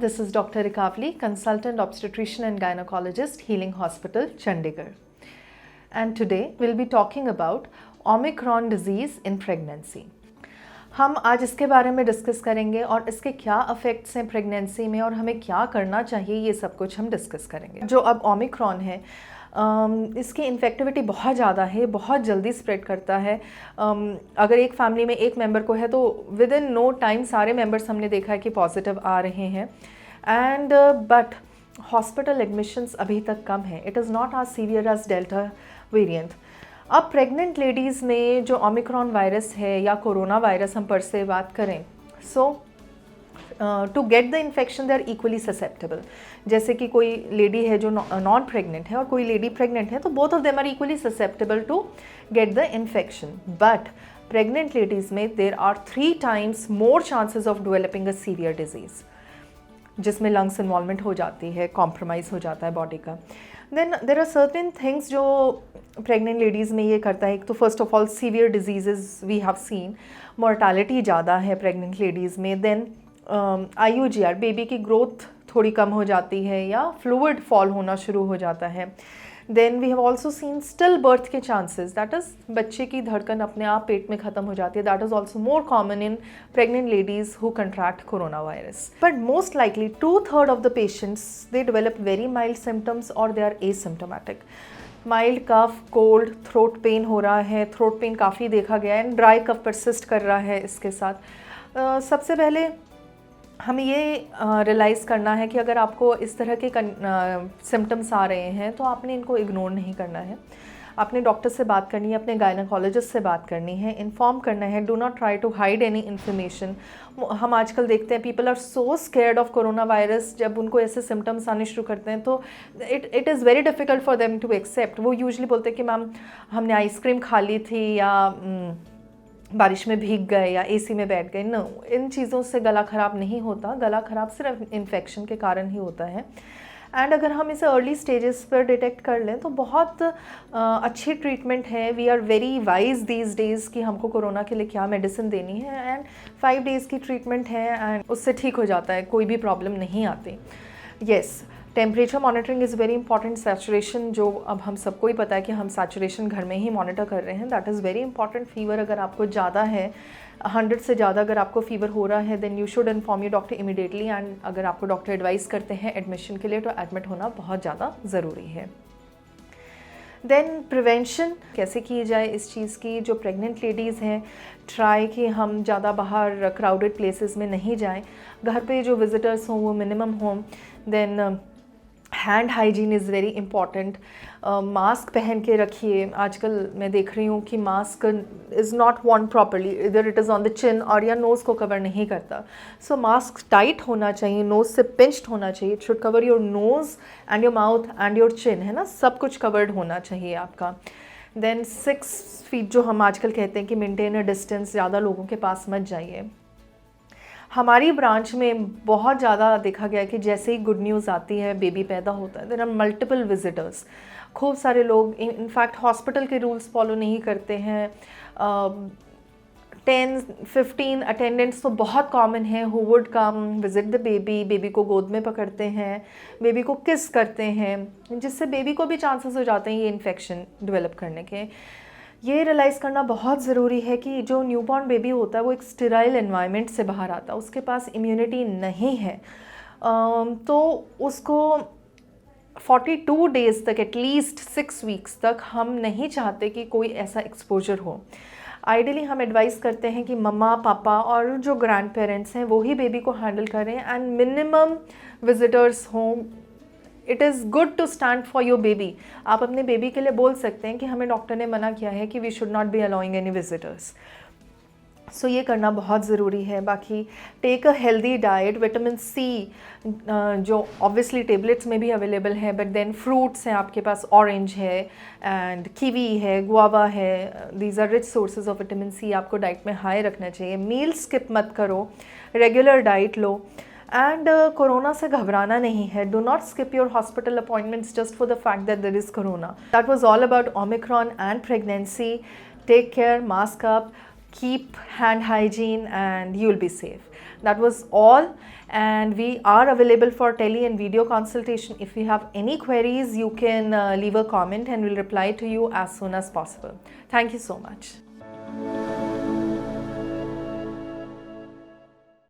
This is Dr. Rikavli, consultant obstetrician and gynecologist, Healing Hospital, Chandigarh. And today we'll be talking about Omicron disease in pregnancy. हम आज इसके बारे में discuss करेंगे और इसके क्या इफ़ेक्ट्स हैं प्रेगनेंसी में और हमें क्या करना चाहिए, ये सब कुछ हम डिस्कस करेंगे। जो अब ओमिक्रॉन है इसकी इन्फेक्टिविटी बहुत ज़्यादा है, बहुत जल्दी स्प्रेड करता है। अगर एक फैमिली में एक मेंबर को है तो विद इन नो टाइम सारे मेंबर्स हमने देखा है कि पॉजिटिव आ रहे हैं। एंड बट हॉस्पिटल एडमिशन्स अभी तक कम है। It is not as severe as delta variant. अब प्रेग्नेंट लेडीज़ में जो ओमिक्रॉन वायरस है या कोरोना वायरस हम पर से बात करें, so to get the infection they are equally susceptible. जैसे कि कोई लेडी है जो नॉन प्रेग्नेंट है और कोई लेडी प्रेग्नेंट है, तो both of them are equally susceptible to get the infection. But pregnant ladies में there are 3 times more chances of developing a severe disease, जिसमें लंग्स इन्वॉल्वमेंट हो जाती है, कॉम्प्रोमाइज़ हो जाता है बॉडी का। Then there are certain things जो प्रेग्नेंट लेडीज़ में ये करता है। एक तो first of all severe disease we have seen, mortality ज़्यादा है प्रेग्नेंट लेडीज़ में। देन IUGR, बेबी की ग्रोथ थोड़ी कम हो जाती है या फ्लूइड फॉल होना शुरू हो जाता है। Then we have also seen still birth के चांसेस, दैट इज़ बच्चे की धड़कन अपने आप पेट में ख़त्म हो जाती है। That is also more common in pregnant ladies who contract corona virus. But most likely 2/3 of the patients they develop very mild symptoms और they are asymptomatic. Mild cough, cold, throat pain हो रहा है, throat pen काफ़ी देखा गया है, and dry cough persist कर रहा है इसके साथ। सबसे पहले हमें ये रियलाइज़ करना है कि अगर आपको इस तरह के सिम्टम्स आ रहे हैं तो आपने इनको इग्नोर नहीं करना है। आपने डॉक्टर से बात करनी है, अपने गायनेकोलॉजिस्ट से बात करनी है, इन्फॉर्म करना है। Do not try to hide any information. हम आजकल देखते हैं people are so scared of corona virus. जब उनको ऐसे सिम्टम्स आने शुरू करते हैं तो it is very difficult for them to accept. वो यूजली बोलते हैं कि मैम हमने आइसक्रीम खा ली थी या बारिश में भीग गए या AC में बैठ गए। नो, इन चीज़ों से गला ख़राब नहीं होता। गला ख़राब सिर्फ इन्फेक्शन के कारण ही होता है। एंड अगर हम इसे अर्ली स्टेजेस पर डिटेक्ट कर लें तो बहुत अच्छी ट्रीटमेंट है। We are very wise these days कि हमको कोरोना के लिए क्या मेडिसिन देनी है, एंड 5 days की ट्रीटमेंट है एंड उससे ठीक हो जाता है, कोई भी प्रॉब्लम नहीं आती। Yes, temperature monitoring is very important. Saturation, जो अब हम सबको ही पता है कि हम सैचुरेशन घर में ही मॉनिटर कर रहे हैं, that is very important. Fever अगर आपको ज़्यादा है, 100 से ज़्यादा अगर आपको फीवर हो रहा है, then you should inform your doctor immediately. And अगर आपको डॉक्टर एडवाइस करते हैं एडमिशन के लिए तो एडमिट होना बहुत ज़्यादा ज़रूरी है। देन प्रिवेंशन कैसे की जाए इस चीज़ की। जो प्रेग्नेंट लेडीज़ हैं, ट्राई कि हम ज़्यादा बाहर क्राउडेड प्लेसेस में नहीं जाएं। घर पे जो विजिटर्स हों वो मिनिमम हों। Then hand hygiene is very important. Mask पहन के रखिए। आजकल मैं देख रही हूँ कि mask is not worn properly, इधर it is on the chin और या नोज़ को कवर नहीं करता। सो मास्क टाइट होना चाहिए, नोज़ से पिंच्ड होना चाहिए। It should cover your nose and your mouth and your chin, है ना, सब कुछ कवर्ड होना चाहिए आपका। देन 6 feet जो हम आजकल कहते हैं कि मेंटेन अ डिस्टेंस, ज़्यादा लोगों के पास मत जाइए। हमारी ब्रांच में बहुत ज़्यादा देखा गया है कि जैसे ही गुड न्यूज़ आती है, बेबी पैदा होता है, देयर आर मल्टीपल विजिटर्स। खूब सारे लोग इनफैक्ट हॉस्पिटल के रूल्स फॉलो नहीं करते हैं। 10-15 अटेंडेंट्स तो बहुत कॉमन है who would come visit the baby. Baby को गोद में पकड़ते हैं, बेबी को किस करते हैं, जिससे बेबी को भी चांसेस हो जाते हैं ये इन्फेक्शन डेवलप करने के। ये रियलाइज़ करना बहुत ज़रूरी है कि जो न्यूबॉर्न बेबी होता है वो एक स्टेराइल एनवायरनमेंट से बाहर आता है, उसके पास इम्यूनिटी नहीं है। तो उसको 42 days तक, एटलीस्ट 6 weeks तक हम नहीं चाहते कि कोई ऐसा एक्सपोजर हो। आइडियली हम एडवाइस करते हैं कि मम्मा, पापा और जो ग्रैंड पेरेंट्स हैं वो ही बेबी को हैंडल करें एंड मिनिमम विजिटर्स हों। It is good to stand for your baby. आप अपने बेबी के लिए बोल सकते हैं कि हमें डॉक्टर ने मना किया है कि we should not be allowing any visitors. So ये करना बहुत ज़रूरी है। बाकी take a healthy diet. Vitamin C जो ऑब्वियसली टेबलेट्स में भी अवेलेबल है, बट देन फ्रूट्स हैं आपके पास, ऑरेंज है एंड कीवी है, गुआवा है। These are rich sources of vitamin C। आपको डाइट में हाई रखना चाहिए। मील स्किप मत करो, रेगुलर डाइट लो। एंड कोरोना से घबराना नहीं है। Dough not skip your hospital appointments just for the fact that there is corona. That was all about omicron and pregnancy. Take care, mask up, keep hand hygiene, and you'll be safe. That was all, and we are available for tele and video consultation. If you have any queries, you can leave a comment and we'll reply to you as soon as possible. Thank you so much.